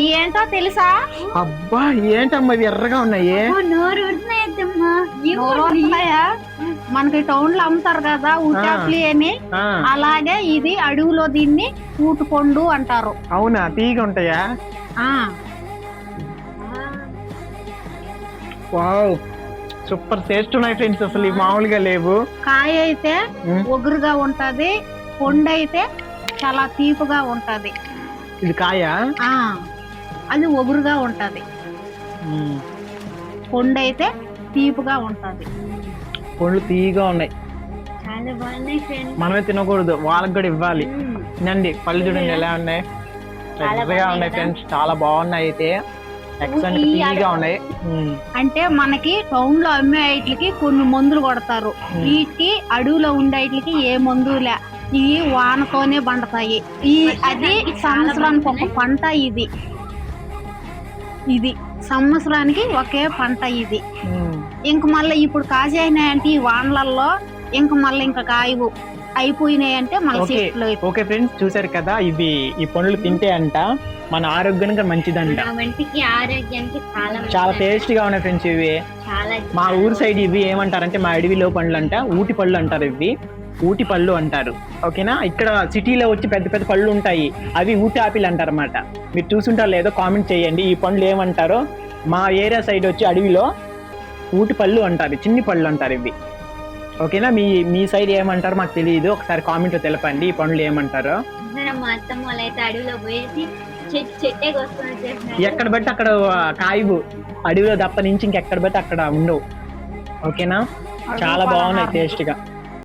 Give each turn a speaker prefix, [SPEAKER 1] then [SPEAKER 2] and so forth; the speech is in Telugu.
[SPEAKER 1] ఏంటో తెలుసా?
[SPEAKER 2] అబ్బా ఏంటమ్మా ఇవి ఎర్రగా ఉన్నాయి.
[SPEAKER 1] మనకి టౌన్ లో అమ్ముతారు కదా ఊటాప్లి అని, అలాగే ఇది అడవిలో దీన్ని ఊటు పండు అంటారు.
[SPEAKER 2] అవునా, తీగ ఉంటాయా? వావ్, సూపర్ టేస్ట్ ఉన్నాయి ఫ్రెండ్స్, అసలు ఇవి మామూలుగా లేవు.
[SPEAKER 1] కాయ అయితే ఒగురుగా ఉంటది, పండు అయితే చాలా తీపుగా ఉంటది.
[SPEAKER 2] ఇది కాయ,
[SPEAKER 1] అది ఒగురుగా ఉంటది. పండు అయితే తీపుగా ఉంటది.
[SPEAKER 2] పండ్లు తీయగా ఉన్నాయి,
[SPEAKER 1] చాలా బాగున్నాయి ఫ్రెండ్స్.
[SPEAKER 2] మనమే తినకూడదు, వాళ్ళకి కూడా ఇవ్వాలి. తినండి, పళ్ళు చూడండి ఎలా ఉన్నాయి, పెద్దగా ఉన్నాయి ఫ్రెండ్స్, చాలా బాగున్నాయి. అయితే ఎక్సలెంట్ తీయగా ఉన్నాయి.
[SPEAKER 1] అంటే మనకి టౌన్ లో అమ్మే ఐట్లకి కొన్ని మందులు కొడతారు, వీటికి అడవిలో ఉండే ఐట్లకి ఏ మందులే. ఇవి వానతోనే పండుతాయి. అది సంవత్సరానికి ఒక పంట. ఇది సంవత్సరానికి ఒకే పంట. ఇది ఇంక మళ్ళీ ఇప్పుడు కాజైనాయంటే ఈ వానలలో ఇంక మళ్ళీ ఇంకా కాయవు, అయిపోయినాయంటే మళ్ళీ.
[SPEAKER 2] ఓకే ఫ్రెండ్స్, చూసారు కదా, ఇవి ఈ పండ్లు తింటే అంట మన ఆరోగ్యానికి మంచిదంట,
[SPEAKER 1] ఆరోగ్యానికి
[SPEAKER 2] చాలా టేస్ట్ గా ఉన్నాయి ఫ్రెండ్స్. ఇవి మా ఊరు సైడ్ ఇవి ఏమంటారంటే, మా అడవిలో పండ్లు అంట ఊటి పళ్ళు అంటారు. ఇవి ఊటి పళ్ళు అంటారు, ఓకేనా. ఇక్కడ సిటీలో వచ్చి పెద్ద పెద్ద పళ్ళు ఉంటాయి, అవి ఊటి ఆపిల్ అంటారు అన్నమాట. మీరు చూసుంటారు లేదో కామెంట్ చేయండి, ఈ పండ్లు ఏమంటారో. మా ఏరియా సైడ్ వచ్చి అడవిలో ఊటి పళ్ళు అంటారు, చిన్ని పళ్ళు అంటారు ఇవి, ఓకేనా. మీ సైడ్ ఏమంటారో మాకు తెలియదు, ఒకసారి కామెంట్ లో తెలపండి ఈ పండ్లు ఏమంటారో. ఎక్కడ బట్టి అక్కడ కాయవు, అడవిలో తప్ప నుంచి ఇంకెక్కడ బట్టి అక్కడ ఉండవు, ఓకేనా. చాలా బాగున్నాయి టేస్ట్ గా.